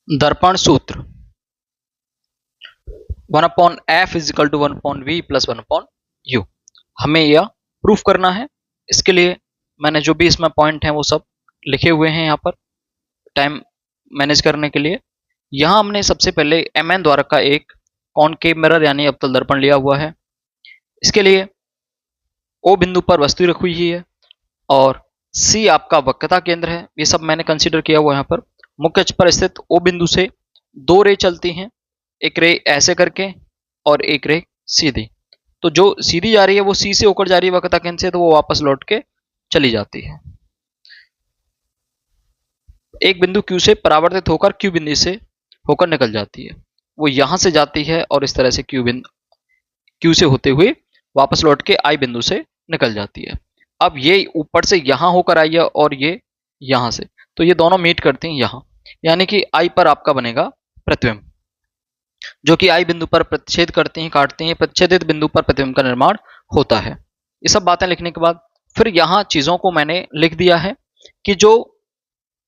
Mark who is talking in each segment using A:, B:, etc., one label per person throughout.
A: दर्पण सूत्र 1/f=1/v+1/u। हमें यह प्रूफ करना है। इसके लिए मैंने जो भी इसमें पॉइंट हैं वो सब लिखे हुए हैं यहाँ पर टाइम मैनेज करने के लिए। यहाँ हमने सबसे पहले mn द्वारा का एक कॉनकेव मिरर यानी अवतल दर्पण लिया हुआ है। इसके लिए O बिंदु पर वस्तु रखी हुई है और C आपका वक्रता केंद्र है। ये सब मैंने कंसीडर किया हुआ यहाँ पर। मुख्य अक्ष पर स्थित O बिंदु से दो रे चलती हैं, एक रे ऐसे करके और एक रे सीधी। तो जो सीधी जा रही है वो C से होकर जा रही है वक्रता केंद्र से, तो वो वापस लौट के चली जाती है। एक बिंदु Q से परावर्तित होकर Q बिंदु से होकर निकल जाती है। वो यहां से जाती है और इस तरह से Q से होते हुए वापस लौट के I बिंदु से निकल जाती है। अब ये ऊपर से यहां होकर आई है और ये यहां से, तो ये दोनों मीट करती हैं यहां, यानी कि I पर आपका बनेगा प्रतिबिंब, जो कि I बिंदु पर प्रतिच्छेद करती हैं, काटती हैं। प्रतिच्छेदित बिंदु पर प्रतिबिंब का निर्माण होता है। ये सब बातें लिखने के बाद फिर यहाँ चीजों को मैंने लिख दिया है कि जो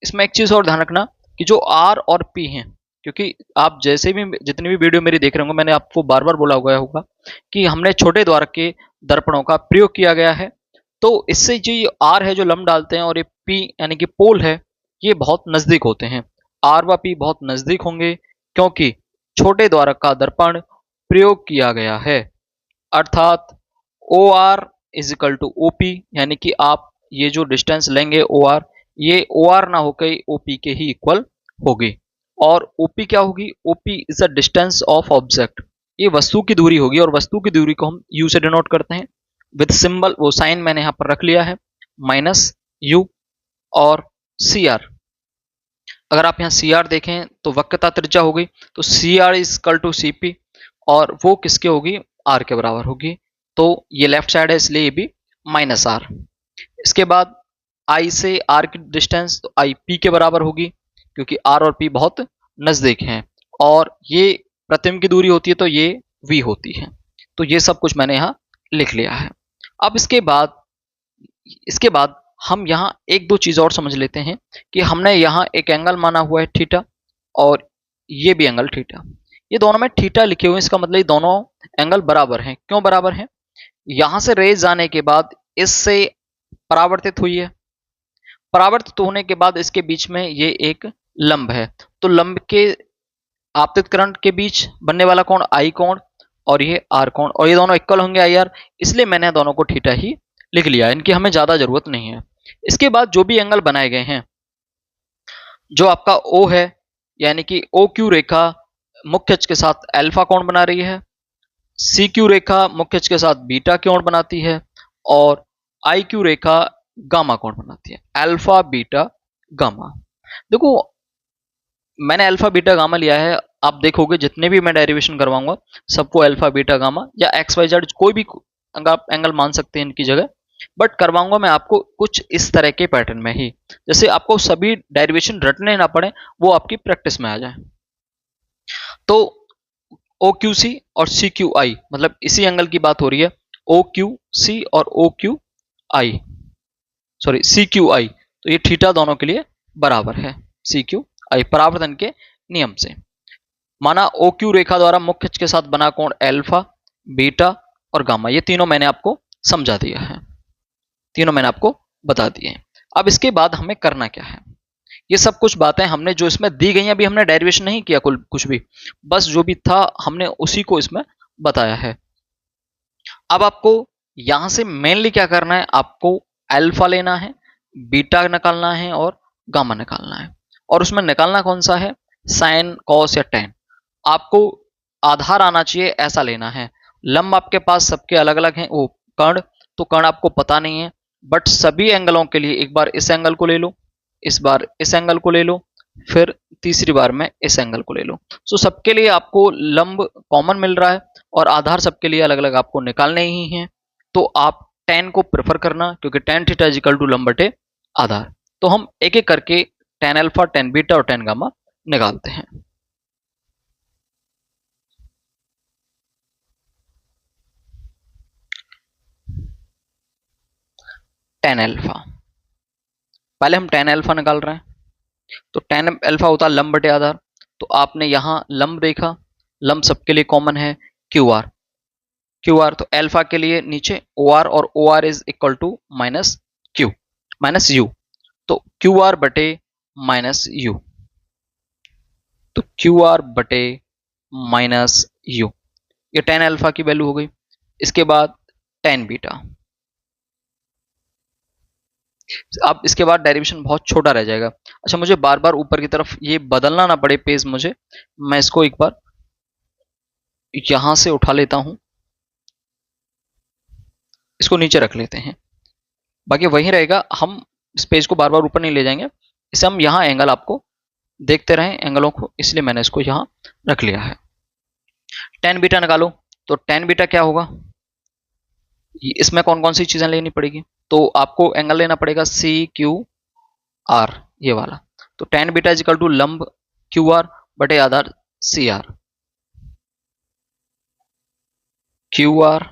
A: इसमें एक चीज और ध्यान रखना कि जो R और P हैं, क्योंकि आप जैसे भी जितनी भी वीडियो मेरी देख रहे होंगे मैंने आपको बार बार बोला हुआ होगा कि हमने छोटे द्वार के दर्पणों का प्रयोग किया गया है। तो इससे जो ये R है जो लंब डालते हैं और ये P यानी कि पोल है, ये बहुत नजदीक होते हैं। R व P बहुत नजदीक होंगे क्योंकि छोटे द्वारक का दर्पण प्रयोग किया गया है। अर्थात OR इजिकल टू OP, यानी कि आप ये जो डिस्टेंस लेंगे OR, ये OR ना होकर OP के ही इक्वल होगी। और OP क्या होगी? OP is a distance of object, ये वस्तु की दूरी होगी और वस्तु की दूरी को हम U से डिनोट करते हैं विद सिंबल, वो साइन मैंने यहाँ पर रख लिया है -U और CR। अगर आप यहाँ CR देखें तो वक्रता त्रिज्या हो गई, तो CR इजकल टू CP और वो किसके होगी? R के बराबर होगी। तो ये लेफ्ट साइड है इसलिए ये भी -R। इसके बाद I से R की डिस्टेंस तो I P के बराबर होगी क्योंकि R और P बहुत नजदीक हैं और ये प्रतिबिंब की दूरी होती है तो ये V होती है। तो ये सब कुछ मैंने यहाँ लिख लिया है। अब इसके बाद हम यहाँ एक दो चीज और समझ लेते हैं कि हमने यहाँ एक एंगल माना हुआ है थीटा और ये भी एंगल थीटा, ये दोनों में थीटा लिखे हुए हैं। इसका मतलब ये दोनों एंगल बराबर हैं। क्यों बराबर हैं? यहां से रेज जाने के बाद इससे परावर्तित हुई है, परावर्तित होने के बाद इसके बीच में ये एक लंब है, तो लंब के आपतित करण के बीच बनने वाला कोण I कोण और ये R कोण, और ये दोनों इक्वल होंगे IR, इसलिए मैंने दोनों को थीटा ही लिख लिया। इनकी हमें ज्यादा जरूरत नहीं है। इसके बाद जो भी एंगल बनाए गए हैं, जो आपका O है यानी कि OQ रेखा मुख्य अक्ष के साथ अल्फा कोण बना रही है, CQ रेखा मुख्य अक्ष के साथ बीटा कोण बनाती है और IQ रेखा गामा कोण बनाती है, अल्फा बीटा गामा। देखो मैंने अल्फा बीटा गामा लिया है, आप देखोगे जितने भी मैं डेरिवेशन करवाऊंगा सबको अल्फा बीटा गामा या XYZ कोई भी एंगल मान सकते हैं इनकी जगह, बट करवाऊंगा मैं आपको कुछ इस तरह के पैटर्न में ही, जैसे आपको सभी डेरिवेशन रटने ना पड़े, वो आपकी प्रैक्टिस में आ जाए। तो OQC और CQI, मतलब इसी एंगल की बात हो रही है, OQC और OQI, सॉरी CQI, तो ये थीटा दोनों के लिए बराबर है CQI परावर्तन के नियम से। माना OQ रेखा द्वारा मुख्य अक्ष के साथ बना कोण अल्फा, बीटा और गामा, ये तीनों मैंने आपको समझा दिया है, तीनों मैंने आपको बता दिए हैं। अब इसके बाद हमें करना क्या है? ये सब कुछ बातें हमने जो इसमें दी गई, अभी हमने डेरिवेशन नहीं किया कुछ भी, बस जो भी था हमने उसी को इसमें बताया है। अब आपको यहां से मेनली क्या करना है? आपको अल्फा लेना है, बीटा निकालना है और गामा निकालना है। और उसमें निकालना कौन सा है? साइन, कॉस या टेन। आपको आधार आना चाहिए ऐसा लेना है। लंब आपके पास सबके अलग अलग हैं, वो कर्ण, तो कर्ण आपको पता नहीं है, बट सभी एंगलों के लिए एक बार इस एंगल को ले लो, इस बार इस एंगल को ले लो, फिर तीसरी बार में इस एंगल को ले लो। सो सबके लिए आपको लंब कॉमन मिल रहा है और आधार सबके लिए अलग अलग आपको निकालने ही हैं। तो आप tan को प्रेफर करना, क्योंकि tan थीटा इजिकल टू लंब बटे आधार। तो हम एक एक करके tan अल्फा, tan बीटा और tan गामा निकालते हैं। tan अल्फा, पहले हम tan अल्फा निकाल रहे हैं, तो tan अल्फा होता है लंब बटे आधार, तो आपने यहाँ लंब देखा, लंब सबके लिए कॉमन है क्यू आर, क्यू आर, तो अल्फा के लिए नीचे ओ आर, और O R is equal to minus Q, minus U, तो क्यू आर बटे माइनस यू, तो क्यू आर बटे माइनस यू, ये टेन अल्फा की वैल्यू हो गई। इसके बाद टेन बीटा, अब इसके बाद डेरिवेशन बहुत छोटा रह जाएगा। अच्छा, मुझे बार बार ऊपर की तरफ ये बदलना ना पड़े पेज मुझे, मैं इसको एक बार यहां से उठा लेता हूं, इसको नीचे रख लेते हैं, बाकी वही रहेगा, हम इस पेज को बार बार ऊपर नहीं ले जाएंगे, इसे हम यहाँ एंगल आपको देखते रहें एंगलों को, इसलिए मैंने इसको यहाँ रख लिया है। टेन बीटा निकालो, तो टेन बीटा क्या होगा, इसमें कौन कौन सी चीजें लेनी पड़ेगी, तो आपको एंगल लेना पड़ेगा सी क्यू आर, ये वाला, तो tan beta is equal to लंब क्यू आर बटे आधार सी आर, क्यू आर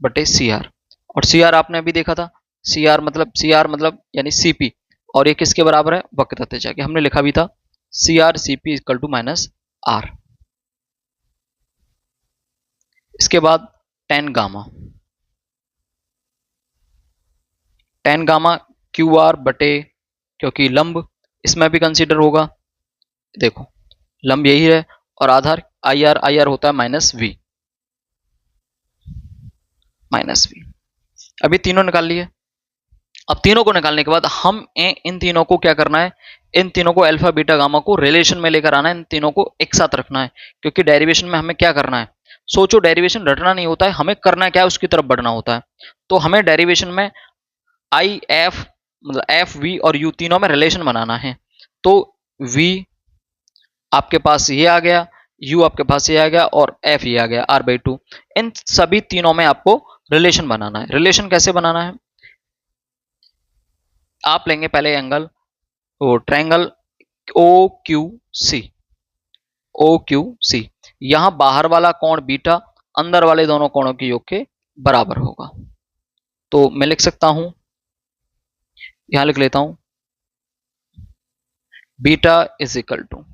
A: बटे सी आर, और सी आर आपने अभी देखा था, सी आर मतलब यानी सीपी, और ये किसके बराबर है, वक्र त्रिज्या के, हमने लिखा भी था C R C P equal to minus R. इसके बाद tan gamma, tan gamma Q R बटे, क्योंकि लंब इसमें भी कंसीडर होगा, देखो लंब यही है, और आधार आई आर, आई आर होता है माइनस वी, माइनस वी। अभी तीनों निकाल लिए, अब तीनों को निकालने के बाद हम इन तीनों को क्या करना है, इन तीनों को अल्फा बीटा गामा को रिलेशन में लेकर आना है, इन तीनों को एक साथ रखना है, क्योंकि डेरिवेशन में हमें क्या करना है, सोचो डेरिवेशन रटना नहीं होता है, हमें करना क्या है, उसकी तरफ बढ़ना होता है। तो हमें डेरिवेशन में आई एफ मतलब एफ वी और यू तीनों में रिलेशन बनाना है, तो वी आपके पास ये आ गया, यू आपके पास ये आ गया, और एफ ये आ गया आर बाई टू, इन सभी तीनों में आपको रिलेशन बनाना है। रिलेशन कैसे बनाना है, आप लेंगे पहले एंगल, वो triangle O Q C, O Q C, यहां बाहर वाला कोण बीटा अंदर वाले दोनों कोणों के योग के बराबर होगा, तो मैं लिख सकता हूं, यहां लिख लेता हूं beta is equal to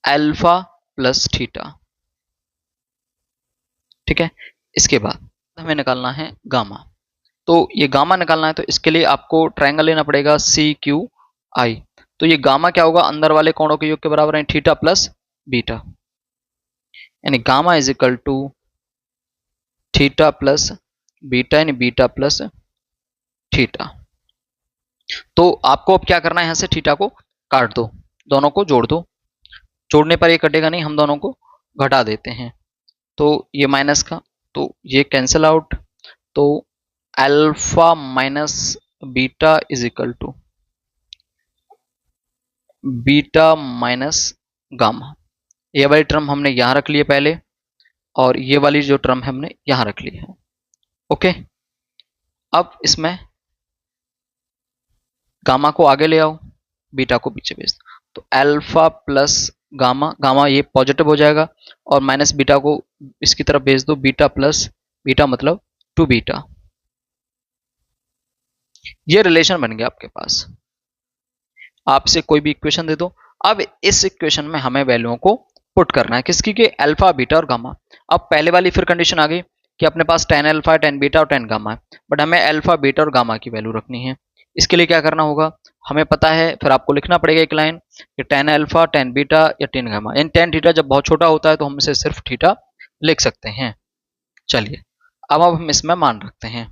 A: alpha plus theta, ठीक है। इसके बाद हमें निकालना है गामा, तो ये गामा निकालना है, तो इसके लिए आपको ट्रायंगल लेना पड़ेगा सी क्यू आई, तो ये गामा क्या होगा, अंदर वाले कोणों के योग के बराबर है थीटा प्लस बीटा, यानी gamma is equal to theta plus beta, यानी बीटा प्लस थीटा। तो आपको अब क्या करना है, यहां से थीटा को काट दो, दोनों को जोड़ दो, जोड़ने पर ये कटेगा नहीं, हम दोनों को घटा देते हैं, तो ये माइनस का, तो ये कैंसिल आउट, तो alpha minus beta is equal to beta minus gamma, ये वाली टर्म हमने यहां रख ली है पहले, और ये वाली जो टर्म है हमने यहां रख ली है, ओके। अब इसमें गामा को आगे ले आओ, बीटा को पीछे भेज दो, तो अल्फा प्लस गामा, गामा ये पॉजिटिव हो जाएगा, और माइनस बीटा को इसकी तरफ भेज दो, बीटा प्लस बीटा मतलब टू बीटा, ये रिलेशन बन गया आपके पास। आपसे कोई भी इक्वेशन दे दो, अब इस इक्वेशन में हमें वैल्यूओं को पुट करना है, किसकी के, अल्फा बीटा और गामा। अब पहले वाली फिर कंडीशन आ गई कि अपने पास टेन अल्फा टेन बीटा और टेन गामा है, बट हमें अल्फा बीटा और गामा की वैल्यू रखनी है। इसके लिए क्या करना होगा, हमें पता है, फिर आपको लिखना पड़ेगा एक लाइन कि टेन अल्फा टेन बीटा या ten gamma, in tan theta जब बहुत छोटा होता है तो हम इसे सिर्फ थीटा लिख सकते हैं। चलिए अब हम इसमें मान रखते हैं,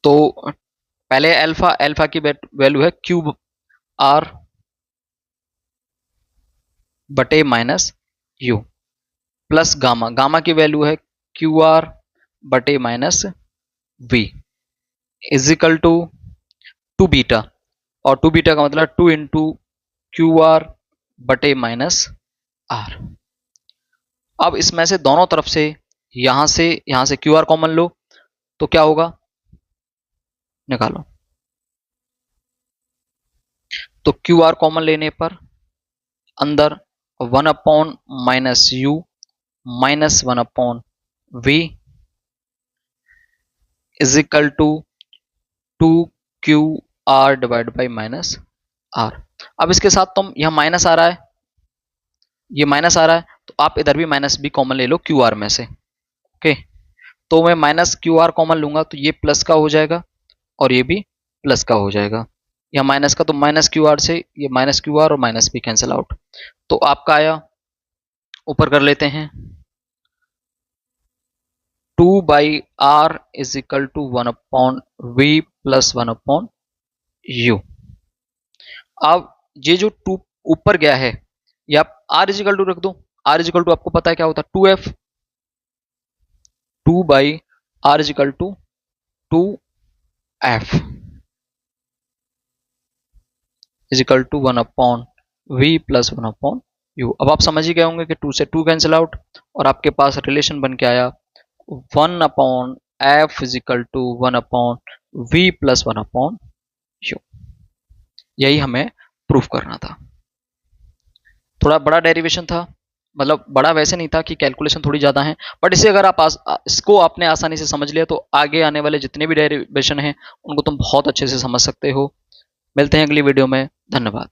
A: तो पहले अल्फा, अल्फा की वैल्यू है क्यूब आर बटे minus U, plus gamma, gamma की वैल्यू है क्यू आर बटे minus V, is equal to two beta, और टू बीटा का मतलब टू इंटू क्यू आर बटे माइनस आर। अब इसमें से दोनों तरफ से यहां से क्यू आर कॉमन लो, तो क्या होगा, निकालो, तो क्यू आर कॉमन लेने पर अंदर one upon minus U minus one upon V is equal to two Q R divide by minus R. अब इसके साथ तुम यहाँ माइनस आ रहा है, ये माइनस आ रहा है, तो आप इधर भी माइनस बी कॉमन ले लो क्यू आर में से। ओके, तो मैं माइनस क्यू आर कॉमन लूंगा तो ये प्लस का हो जाएगा और ये भी प्लस का हो जाएगा। यहाँ माइनस का तो माइनस क्यू आर से ये माइनस क्यू आर और माइनस बी कैंसिल आउट। तो आपका आया, ऊपर कर लेते हैं, 2/r is equal to 1/v plus 1/u। अब ये जो 2 ऊपर गया है, ये आप r इज इक्वल टू रख दो। r इज इक्वल टू आपको पता है क्या होता है, 2f, 2/r is equal to 2f is equal to 1/v plus 1/u। अब आप समझ ही गए होंगे कि 2 से 2 कैंसिल आउट और आपके पास रिलेशन बन के आया 1/f is equal to 1/v plus 1/u। यही हमें प्रूफ करना था। थोड़ा बड़ा डेरिवेशन था, मतलब बड़ा वैसे नहीं था कि कैलकुलेशन थोड़ी ज़्यादा है, बट इसे अगर आप इसको आपने आसानी से समझ लिया तो आगे आने वाले जितने भी डेरिवेशन हैं उनको तुम बहुत अच्छे से समझ सकते हो। मिलते हैं अगली वीडियो में, धन्यवाद।